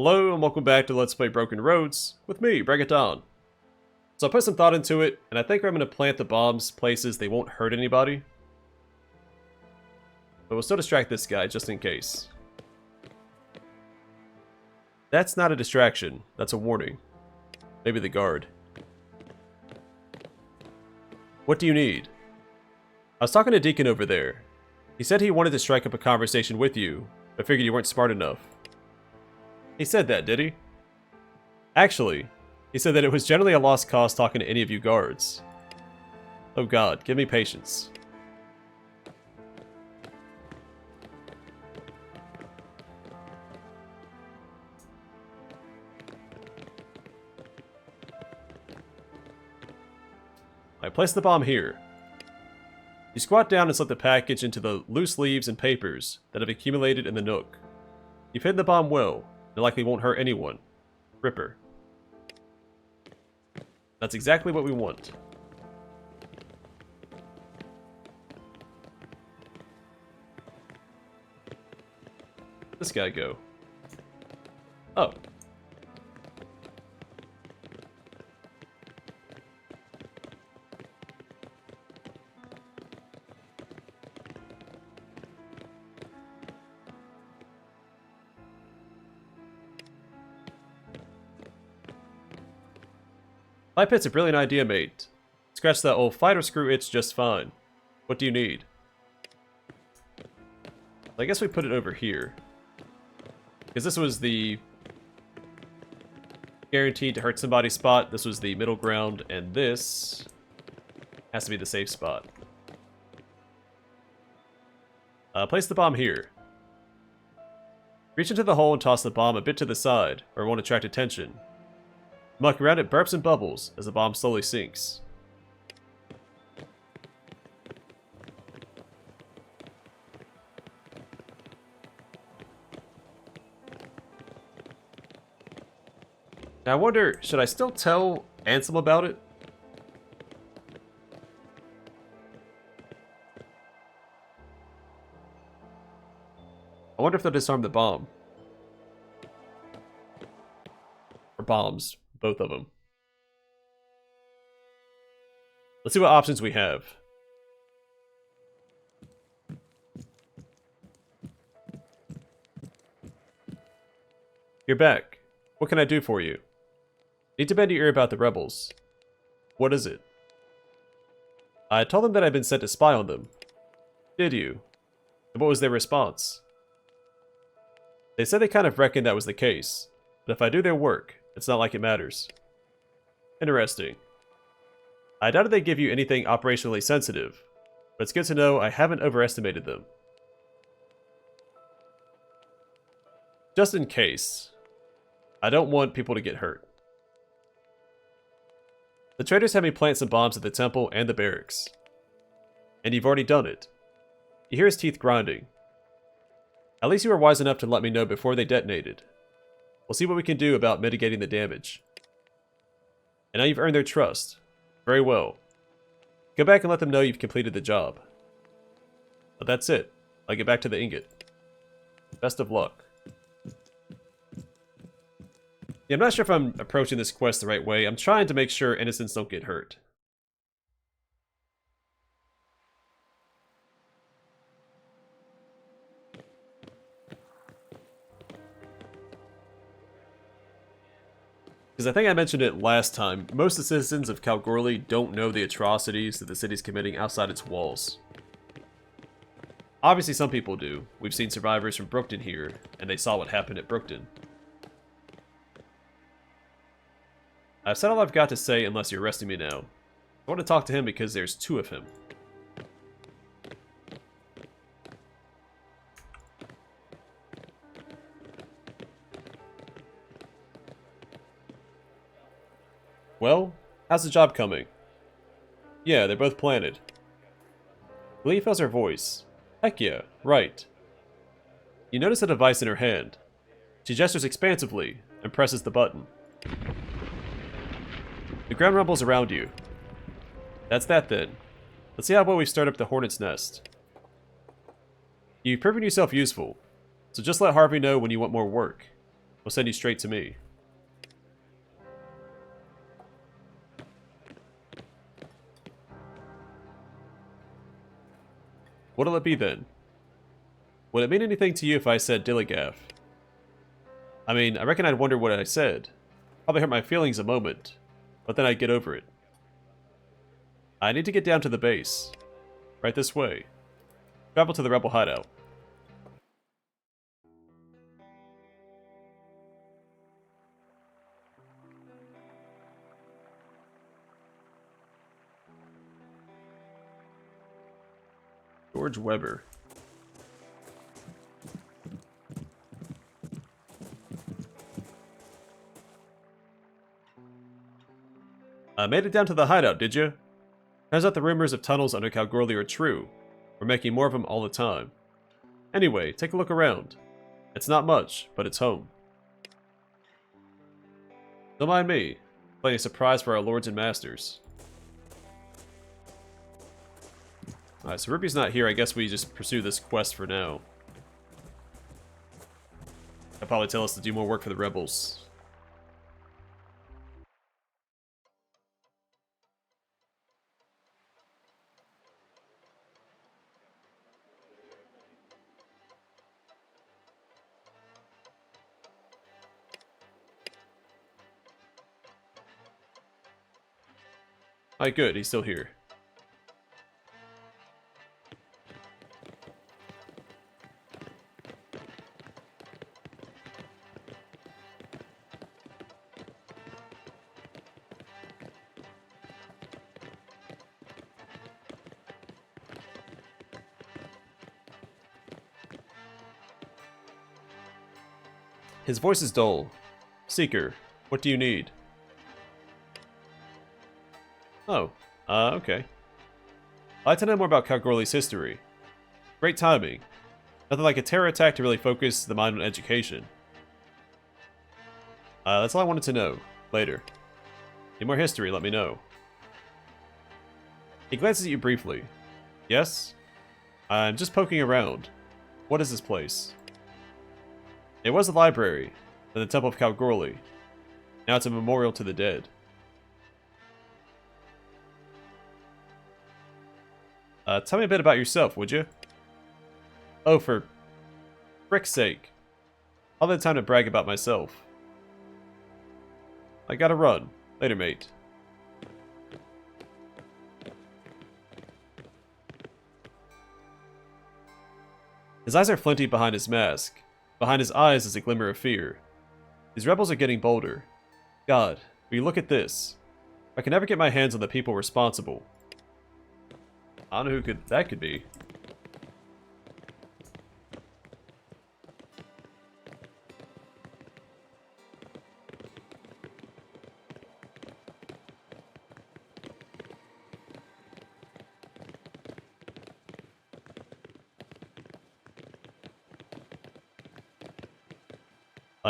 Hello and welcome back to Let's Play Broken Roads with me, Bring It Down. So I put some thought into it, and I think I'm going to plant the bombs places they won't hurt anybody. But we'll still distract this guy just in case. That's not a distraction, that's a warning. Maybe the guard. What do you need? I was talking to Deacon over there. He said he wanted to strike up a conversation with you, but figured you weren't smart enough. He said that, did he? Actually, he said that it was generally a lost cause talking to any of you guards. Oh god, give me patience. I place the bomb here. You squat down and slip the package into the loose leaves and papers that have accumulated in the nook. You've hidden the bomb well. It likely won't hurt anyone. Ripper. That's exactly what we want. Where'd this guy go? Oh. Fly pit's a brilliant idea, mate. Scratch that old fighter screw itch just fine. What do you need? I guess we put it over here. Because this was the guaranteed to hurt somebody spot. This was the middle ground, and this has to be the safe spot. Place the bomb here. Reach into the hole and toss the bomb a bit to the side, or it won't attract attention. Muck around it burps and bubbles as the bomb slowly sinks. Now I wonder, should I still tell Ansem about it? I wonder if they'll disarm the bomb. Or bombs. Both of them. Let's see what options we have. You're back. What can I do for you? Need to bend your ear about the rebels. What is it? I told them that I'd been sent to spy on them. Did you? And what was their response? They said they kind of reckoned that was the case, but if I do their work, it's not like it matters. Interesting. I doubted they'd give you anything operationally sensitive, but it's good to know I haven't overestimated them. Just in case. I don't want people to get hurt. The traitors had me plant some bombs at the temple and the barracks. And you've already done it. You hear his teeth grinding. At least you were wise enough to let me know before they detonated. We'll see what we can do about mitigating the damage. And now you've earned their trust. Very well. Go back and let them know you've completed the job. But that's it. I'll get back to the ingot. Best of luck. Yeah, I'm not sure if I'm approaching this quest the right way. I'm trying to make sure innocents don't get hurt. Because I think I mentioned it last time, most of the citizens of Kalgoorlie don't know the atrocities that the city's committing outside its walls. Obviously some people do. We've seen survivors from Brookton here, and they saw what happened at Brookton. I've said all I've got to say unless you're arresting me now. I want to talk to him because there's two of him. Well, how's the job coming? Yeah, they're both planted. Glee feels her voice. Heck yeah, right. You notice a device in her hand. She gestures expansively and presses the button. The ground rumbles around you. That's that then. Let's see how well we start up the hornet's nest. You've proven yourself useful, so just let Harvey know when you want more work. will send you straight to me. What'll it be then? Would it mean anything to you if I said Dilligaff? I mean, I reckon I'd wonder what I said. Probably hurt my feelings a moment, but then I'd get over it. I need to get down to the base. Right this way. Travel to the rebel hideout. George Weber. I made it down to the hideout, did you? Turns out the rumors of tunnels under Kalgoorlie are true. We're making more of them all the time. Anyway, take a look around. It's not much, but it's home. Don't mind me. Playing a surprise for our lords and masters. Alright, so Ruby's not here. I guess we just pursue this quest for now. They'll probably tell us to do more work for the rebels. Alright, good. He's still here. His voice is dull. Seeker, what do you need? Oh, okay. I'd like to know more about Kalgoorlie's history. Great timing. Nothing like a terror attack to really focus the mind on education. That's all I wanted to know. Later. Need more history, let me know. He glances at you briefly. Yes? I'm just poking around. What is this place? It was a library, then the Temple of Kalgoorlie. Now it's a memorial to the dead. Tell me a bit about yourself, would you? Oh, for frick's sake. I'll have time to brag about myself. I gotta run. Later, mate. His eyes are flinty behind his mask. Behind his eyes is a glimmer of fear. These rebels are getting bolder. God, will you look at this? I can never get my hands on the people responsible. I don't know who that could be.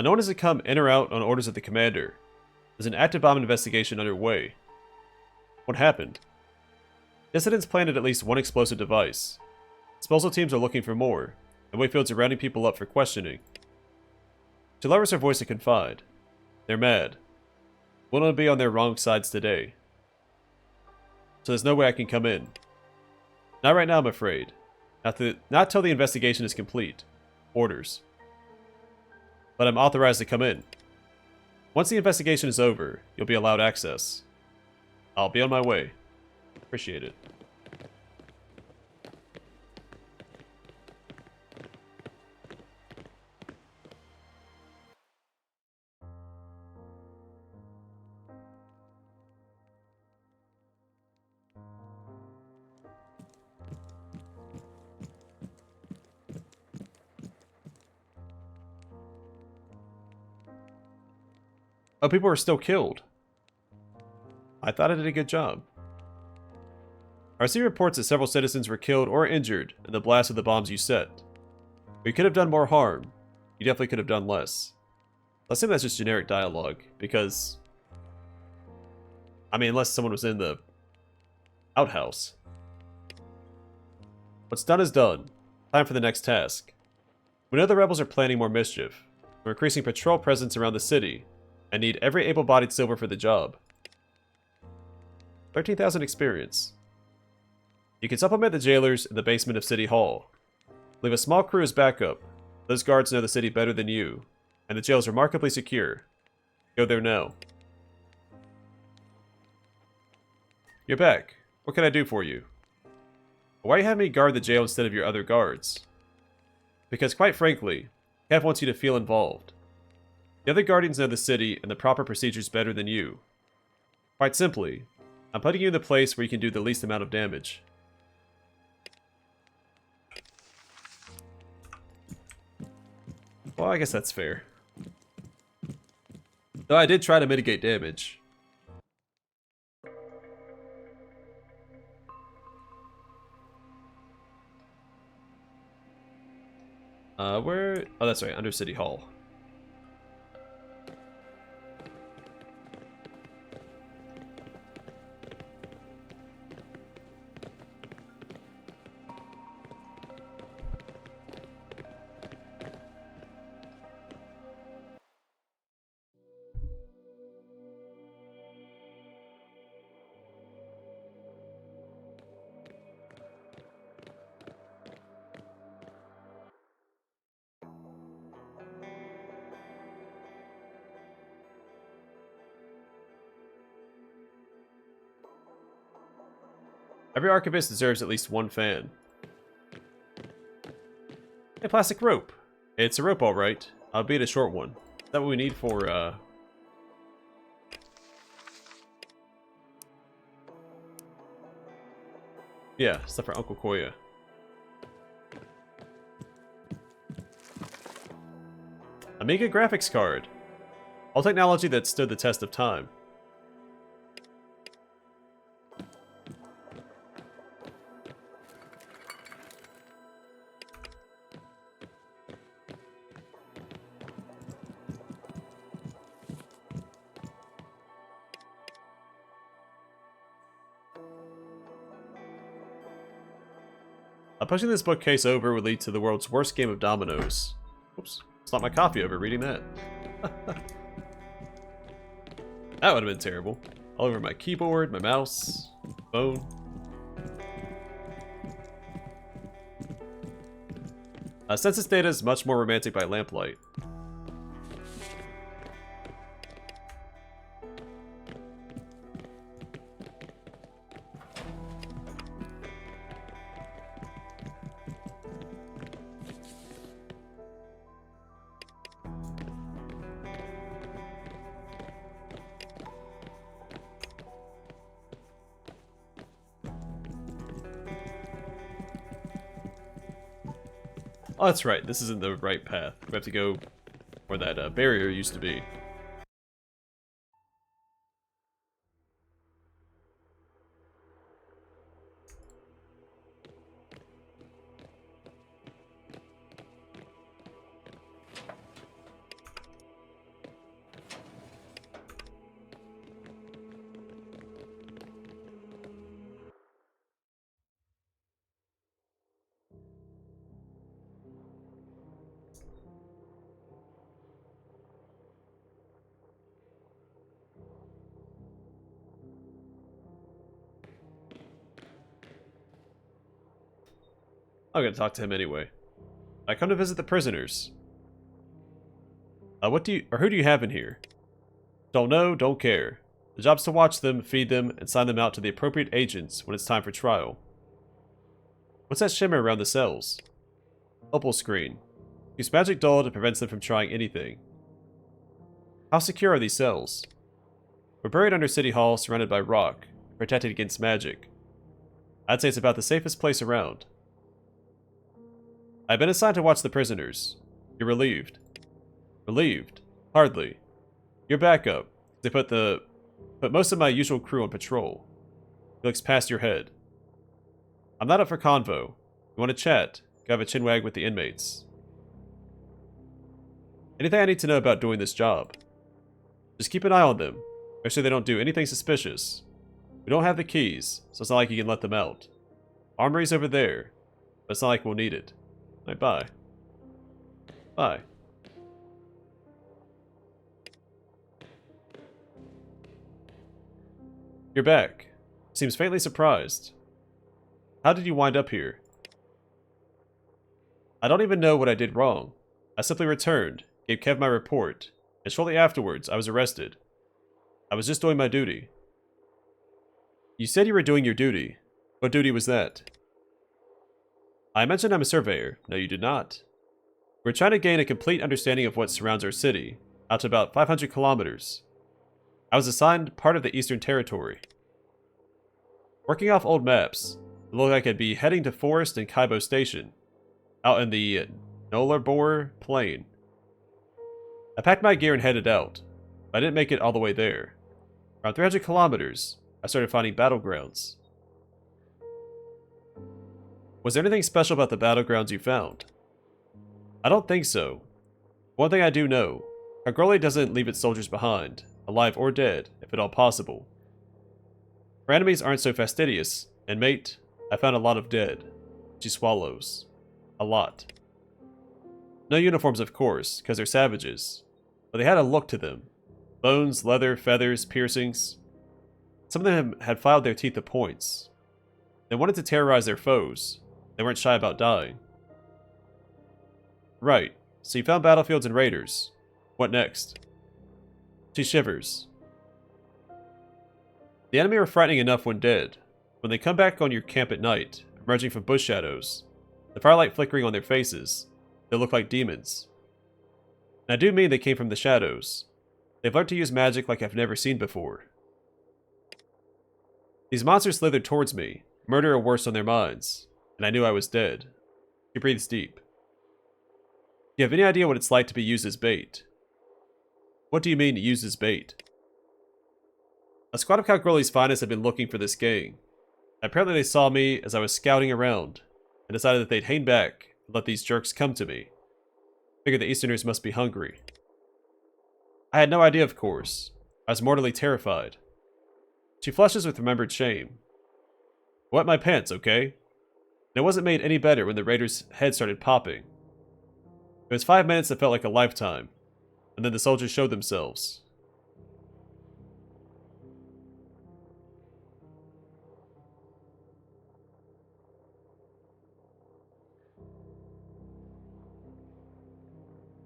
No one has to come in or out on orders of the commander. There's an active bomb investigation underway. What happened? Dissidents planted at least one explosive device. Disposal teams are looking for more, and Wayfield's are rounding people up for questioning. She lowers her voice to confide. They're mad. We'll not be on their wrong sides today. So there's no way I can come in. Not right now, I'm afraid. Not till the investigation is complete. Orders. But I'm authorized to come in. Once the investigation is over, you'll be allowed access. I'll be on my way. Appreciate it. Oh, people are still killed. I thought I did a good job. RC reports that several citizens were killed or injured in the blast of the bombs you set. We could have done more harm. You definitely could have done less. I assume that's just generic dialogue, because... I mean, unless someone was in the outhouse. What's done is done. Time for the next task. We know the rebels are planning more mischief. We're increasing patrol presence around the city, and need every able-bodied silver for the job. 13,000 experience. You can supplement the jailers in the basement of City Hall. Leave a small crew as backup. Those guards know the city better than you, and the jail is remarkably secure. Go there now. You're back. What can I do for you? Why are you having me guard the jail instead of your other guards? Because quite frankly, Kev wants you to feel involved. The other guardians know the city and the proper procedures better than you. Quite simply, I'm putting you in the place where you can do the least amount of damage. Well, I guess that's fair. Though I did try to mitigate damage. Where? Oh, that's right, under City Hall. Every archivist deserves at least one fan. A plastic rope. It's a rope, alright. Albeit a short one. Is that what we need for, yeah, stuff for Uncle Koya. Amiga graphics card. All technology that stood the test of time. Pushing this bookcase over would lead to the world's worst game of dominoes. Oops, it's not my coffee over reading that. That would have been terrible. All over my keyboard, my mouse, phone. Census data is much more romantic by lamplight. Oh, that's right. This isn't the right path. We have to go where that barrier used to be. I'm gonna talk to him anyway. I come to visit the prisoners. Who do you have in here? Don't know, don't care. The job's to watch them, feed them, and sign them out to the appropriate agents when it's time for trial. What's that shimmer around the cells? Opal screen. Use magic doll to prevent them from trying anything. How secure are these cells? We're buried under City Hall, surrounded by rock, protected against magic. I'd say it's about the safest place around. I've been assigned to watch the prisoners. You're relieved. Relieved? Hardly. You're backup. They put most of my usual crew on patrol. He looks past your head. I'm not up for convo. You want to chat? Go have a chinwag with the inmates. Anything I need to know about doing this job? Just keep an eye on them. Make sure they don't do anything suspicious. We don't have the keys, so it's not like you can let them out. Armory's over there, but it's not like we'll need it. Right, bye. Bye. You're back. Seems faintly surprised. How did you wind up here? I don't even know what I did wrong. I simply returned, gave Kev my report, and shortly afterwards I was arrested. I was just doing my duty. You said you were doing your duty. What duty was that? I mentioned I'm a surveyor. No, you did not. We're trying to gain a complete understanding of what surrounds our city, out to about 500 kilometers. I was assigned part of the Eastern Territory. Working off old maps, it looked like I'd be heading to Forest and Kaibo Station, out in the Nullarbor Plain. I packed my gear and headed out, but I didn't make it all the way there. Around 300 kilometers, I started finding battlegrounds. Was there anything special about the battlegrounds you found? I don't think so. One thing I do know, Cagroli doesn't leave its soldiers behind, alive or dead, if at all possible. Her enemies aren't so fastidious, and mate, I found a lot of dead. She swallows. A lot. No uniforms, of course, because they're savages, but they had a look to them. Bones, leather, feathers, piercings. Some of them had filed their teeth to points. They wanted to terrorize their foes. They weren't shy about dying. Right, so you found battlefields and raiders. What next? She shivers. The enemy are frightening enough when dead. When they come back on your camp at night, emerging from bush shadows, the firelight flickering on their faces, they look like demons. And I do mean they came from the shadows. They've learned to use magic like I've never seen before. These monsters slithered towards me, murder or worse on their minds, and I knew I was dead. She breathes deep. Do you have any idea what it's like to be used as bait? What do you mean, used as bait? A squad of Cagroli's finest had been looking for this gang. Apparently they saw me as I was scouting around, and decided that they'd hang back and let these jerks come to me. Figured the Easterners must be hungry. I had no idea, of course. I was mortally terrified. She flushes with remembered shame. Wet my pants, okay? And it wasn't made any better when the raiders' heads started popping. It was 5 minutes that felt like a lifetime, and then the soldiers showed themselves.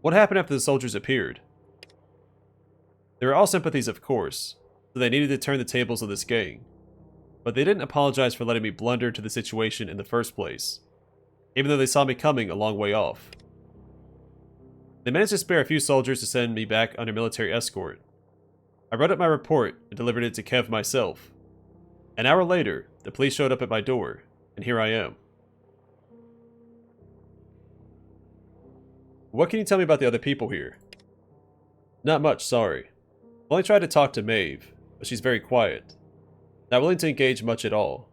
What happened after the soldiers appeared? They were all sympathies, of course, so they needed to turn the tables on this gang. But they didn't apologize for letting me blunder into the situation in the first place, even though they saw me coming a long way off. They managed to spare a few soldiers to send me back under military escort. I wrote up my report and delivered it to Kev myself. An hour later, the police showed up at my door, and here I am. What can you tell me about the other people here? Not much, sorry. I've only tried to talk to Maeve, but she's very quiet. Not willing to engage much at all.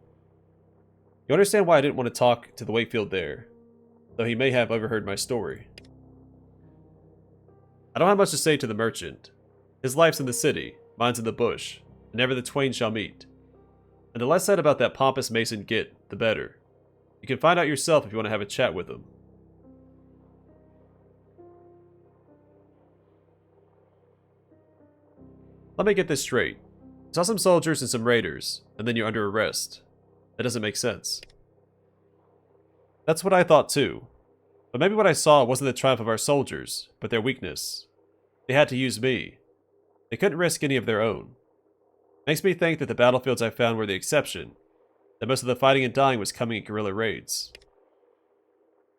You understand why I didn't want to talk to the Wakefield there, though he may have overheard my story. I don't have much to say to the merchant. His life's in the city, mine's in the bush, and never the twain shall meet. And the less said about that pompous mason Git, the better. You can find out yourself if you want to have a chat with him. Let me get this straight. You saw some soldiers and some raiders, and then you're under arrest. That doesn't make sense. That's what I thought too. But maybe what I saw wasn't the triumph of our soldiers, but their weakness. They had to use me. They couldn't risk any of their own. Makes me think that the battlefields I found were the exception, that most of the fighting and dying was coming in guerrilla raids.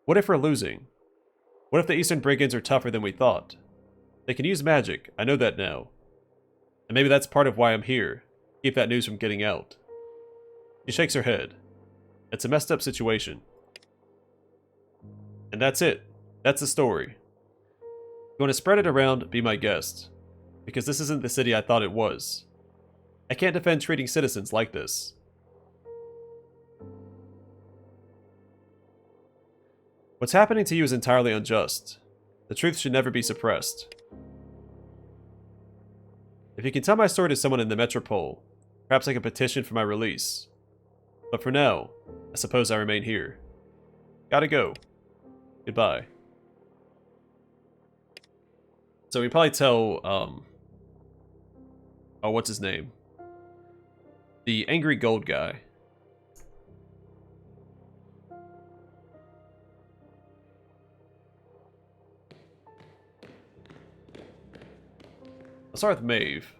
What if we're losing? What if the Eastern Brigands are tougher than we thought? They can use magic, I know that now. And maybe that's part of why I'm here, keep that news from getting out. She shakes her head. It's a messed up situation. And that's it. That's the story. If you want to spread it around, be my guest. Because this isn't the city I thought it was. I can't defend treating citizens like this. What's happening to you is entirely unjust. The truth should never be suppressed. If you can tell my story to someone in the metropole, perhaps I can petition for my release. But for now, I suppose I remain here. Gotta go. Goodbye. So we probably tell, oh, what's his name? The angry gold guy. Let's start with Maeve.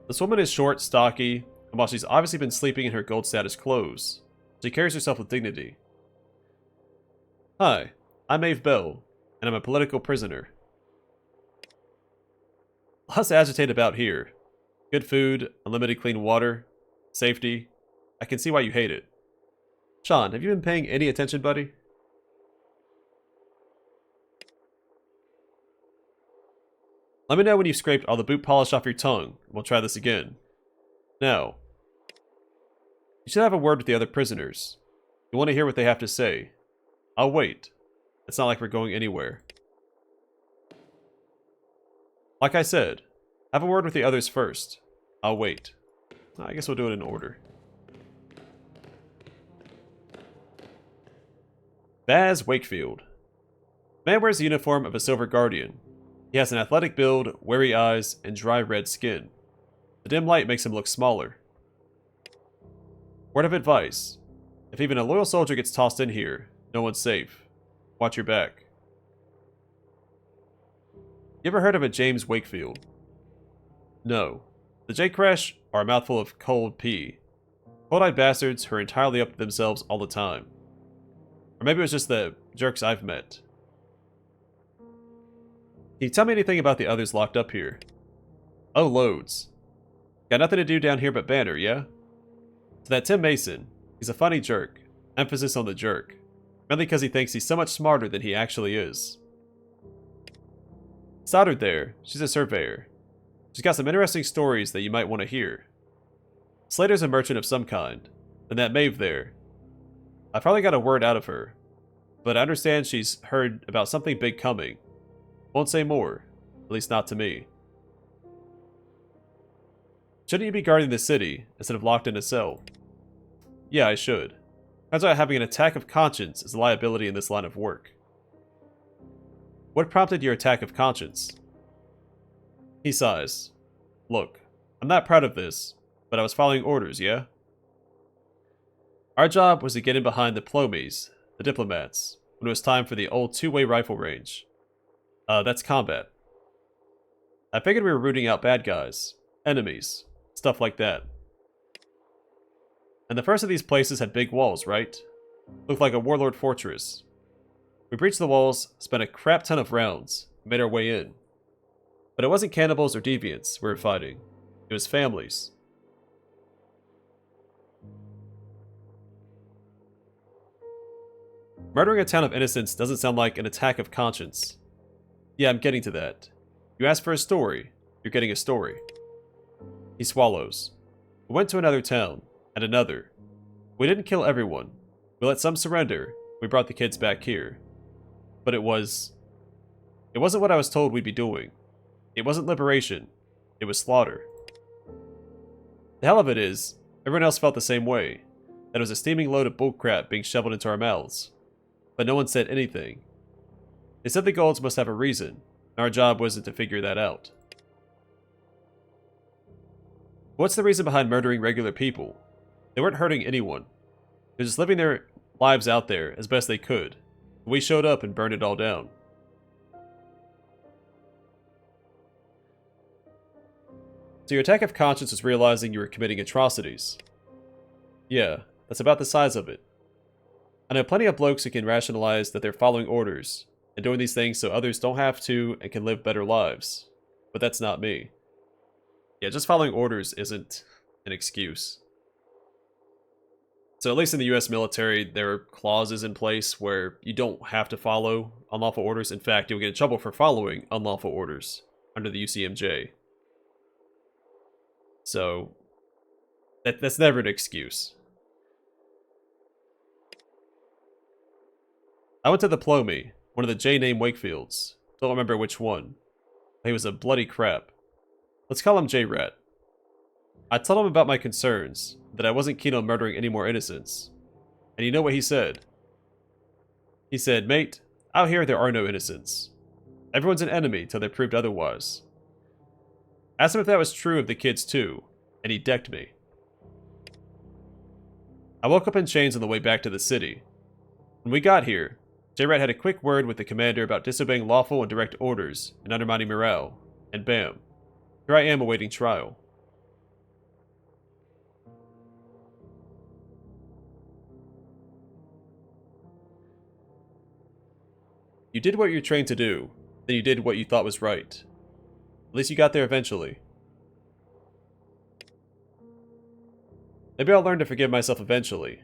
This woman is short, stocky, and while she's obviously been sleeping in her gold status clothes, she carries herself with dignity. Hi, I'm Maeve Bell, and I'm a political prisoner. Lots to agitate about here. Good food, unlimited clean water, safety. I can see why you hate it. Sean, have you been paying any attention, buddy? Let me know when you've scraped all the boot polish off your tongue, and we'll try this again. Now, you should have a word with the other prisoners. You want to hear what they have to say. I'll wait. It's not like we're going anywhere. Like I said, have a word with the others first. I'll wait. I guess we'll do it in order. Baz Wakefield. Man wears the uniform of a Silver Guardian. He has an athletic build, wary eyes, and dry red skin. The dim light makes him look smaller. Word of advice. If even a loyal soldier gets tossed in here, no one's safe. Watch your back. You ever heard of a James Wakefield? No. The J-Crash are a mouthful of cold pee. Cold-eyed bastards who are entirely up to themselves all the time. Or maybe it was just the jerks I've met. Can you tell me anything about the others locked up here? Oh, loads. Got nothing to do down here but banter, yeah? So that Tim Mason, he's a funny jerk. Emphasis on the jerk. Mainly because he thinks he's so much smarter than he actually is. Stoddard there, she's a surveyor. She's got some interesting stories that you might want to hear. Slater's a merchant of some kind, and that Maeve there. I probably got a word out of her, but I understand she's heard about something big coming. Won't say more, at least not to me. Shouldn't you be guarding the city instead of locked in a cell? Yeah, I should. Turns out having an attack of conscience is a liability in this line of work. What prompted your attack of conscience? He sighs. Look, I'm not proud of this, but I was following orders, yeah? Our job was to get in behind the Plomies, the diplomats, when it was time for the old two-way rifle range. That's combat. I figured we were rooting out bad guys, enemies, stuff like that. And the first of these places had big walls, right? Looked like a warlord fortress. We breached the walls, spent a crap ton of rounds, made our way in. But it wasn't cannibals or deviants we were fighting. It was families. Murdering a town of innocents doesn't sound like an attack of conscience. Yeah, I'm getting to that. You asked for a story, you're getting a story. He swallows. We went to another town, and another. We didn't kill everyone. We let some surrender. We brought the kids back here. But it wasn't what I was told we'd be doing. It wasn't liberation. It was slaughter. The hell of it is, everyone else felt the same way. That it was a steaming load of bullcrap being shoveled into our mouths. But no one said anything. They said the Golds must have a reason, and our job wasn't to figure that out. What's the reason behind murdering regular people? They weren't hurting anyone. They're just living their lives out there as best they could. We showed up and burned it all down. So your attack of conscience was realizing you were committing atrocities. Yeah, that's about the size of it. I know plenty of blokes who can rationalize that they're following orders and doing these things so others don't have to and can live better lives. But that's not me. Yeah, just following orders isn't an excuse. So at least in the US military, there are clauses in place where you don't have to follow unlawful orders. In fact, you'll get in trouble for following unlawful orders under the UCMJ. So that's never an excuse. I went to the Plomie, one of the J-name Wakefields. Don't remember which one. He was a bloody crap. Let's call him J-Rat. I told him about my concerns, that I wasn't keen on murdering any more innocents. And you know what he said? He said, mate, out here there are no innocents. Everyone's an enemy till they're proved otherwise. Asked him if that was true of the kids too, and he decked me. I woke up in chains on the way back to the city. When we got here, J-Rat had a quick word with the commander about disobeying lawful and direct orders and undermining morale, and bam, here I am awaiting trial. You did what you're trained to do, then you did what you thought was right. At least you got there eventually. Maybe I'll learn to forgive myself eventually.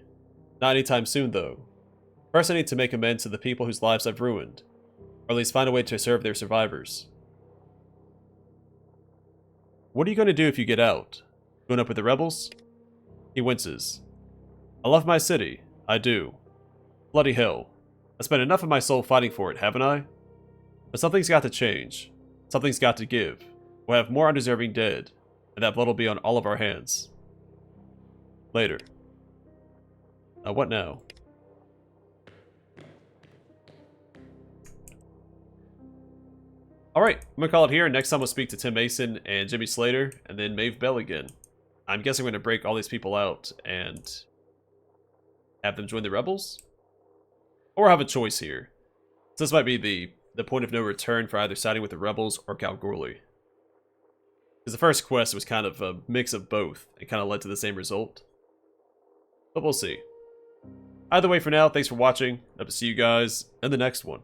Not anytime soon, though. First, I need to make amends to the people whose lives I've ruined, or at least find a way to serve their survivors. What are you going to do if you get out? Going up with the rebels? He winces. I love my city. I do. Bloody hell. I spent enough of my soul fighting for it, haven't I? But something's got to change. Something's got to give. We'll have more undeserving dead, and that blood will be on all of our hands. Later. What now? Alright, I'm gonna call it here. Next time we'll speak to Tim Mason and Jimmy Slater, and then Maeve Bell again. I'm guessing we're gonna break all these people out and have them join the rebels? Or have a choice here. So this might be the point of no return for either siding with the rebels or Kalgoorlie. Because the first quest was kind of a mix of both, and kind of led to the same result. But we'll see. Either way, for now, thanks for watching. Hope to see you guys in the next one.